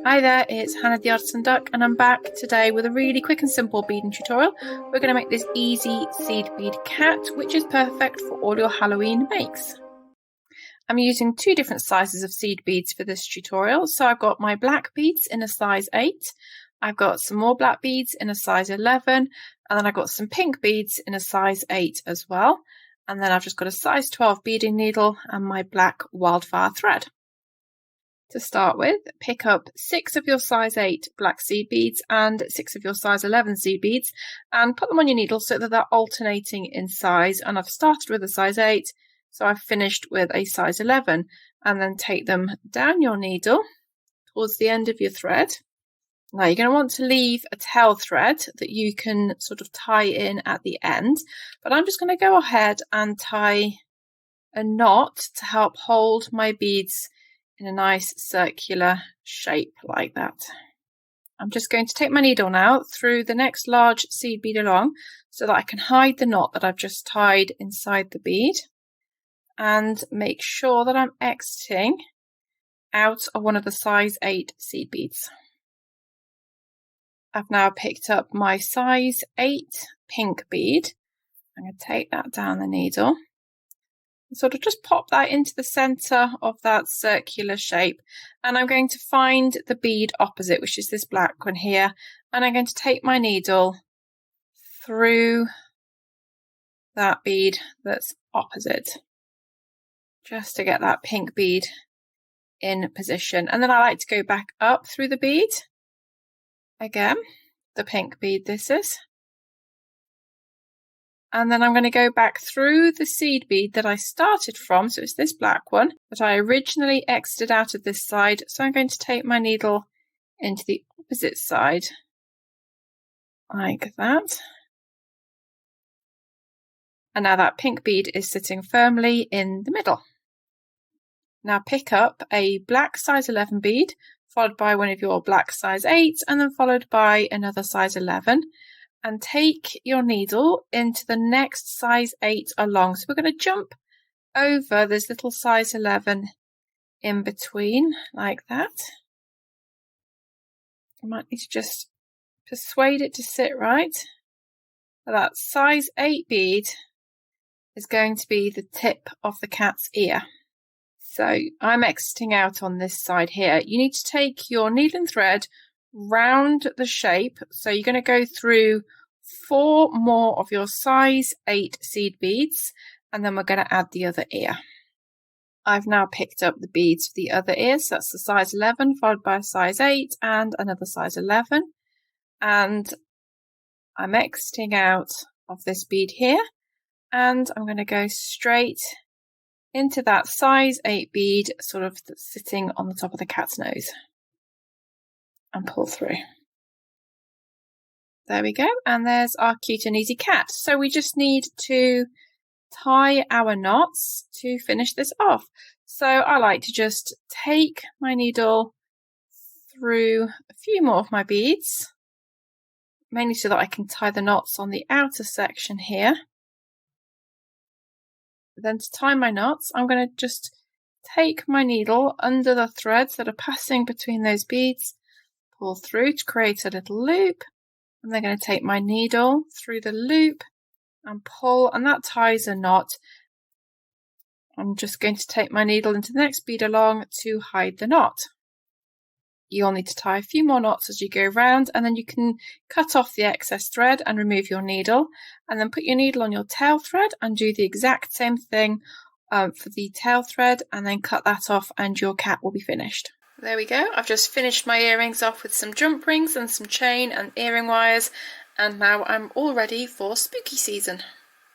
Hi there, it's Hannah the Artisan Duck and I'm back today with a really quick and simple beading tutorial. We're going to make this easy seed bead cat, which is perfect for all your Halloween makes. I'm using two different sizes of seed beads for this tutorial. So I've got my black beads in a size 8, I've got some more black beads in a size 11, and then I've got some pink beads in a size 8 as well. And then I've just got a size 12 beading needle and my black wildfire thread. To start with, pick up 6 of your size 8 black seed beads and 6 of your size 11 seed beads and put them on your needle so that they're alternating in size. And I've started with a size 8, so I've finished with a size 11. And then take them down your needle towards the end of your thread. Now you're going to want to leave a tail thread that you can sort of tie in at the end, but I'm just going to go ahead and tie a knot to help hold my beads in a nice circular shape like that. I'm just going to take my needle now through the next large seed bead along so that I can hide the knot that I've just tied inside the bead and make sure that I'm exiting out of one of the size 8 seed beads. I've now picked up my size 8 pink bead. I'm going to take that down the needle. Sort of just pop that into the center of that circular shape, and I'm going to find the bead opposite, which is this black one here, and I'm going to take my needle through that bead that's opposite just to get that pink bead in position. And then I like to go back up through the bead again, the pink bead this is. And then I'm going to go back through the seed bead that I started from. So it's this black one, but I originally exited out of this side. So I'm going to take my needle into the opposite side like that. And now that pink bead is sitting firmly in the middle. Now pick up a black size 11 bead, followed by one of your black size 8, and then followed by another size 11. And take your needle into the next size 8 along. So we're going to jump over this little size 11 in between like that. You might need to just persuade it to sit right. So that size 8 bead is going to be the tip of the cat's ear. So I'm exiting out on this side here. You need to take your needle and thread round the shape. So you're going to go through 4 more of your size 8 seed beads, and then we're going to add the other ear. I've now picked up the beads for the other ear, so that's the size 11 followed by a size 8 and another size 11, and I'm exiting out of this bead here, and I'm going to go straight into that size 8 bead sort of sitting on the top of the cat's nose and pull through. There we go, and there's our cute and easy cat. So we just need to tie our knots to finish this off. So I like to just take my needle through a few more of my beads, mainly so that I can tie the knots on the outer section here. Then to tie my knots, I'm going to just take my needle under the threads that are passing between those beads, pull through to create a little loop. I'm then going to take my needle through the loop and pull, and that ties a knot. I'm just going to take my needle into the next bead along to hide the knot. You'll need to tie a few more knots as you go round, and then you can cut off the excess thread and remove your needle, and then put your needle on your tail thread and do the exact same thing for the tail thread, and then cut that off and your cat will be finished. There we go, I've just finished my earrings off with some jump rings and some chain and earring wires, and now I'm all ready for spooky season.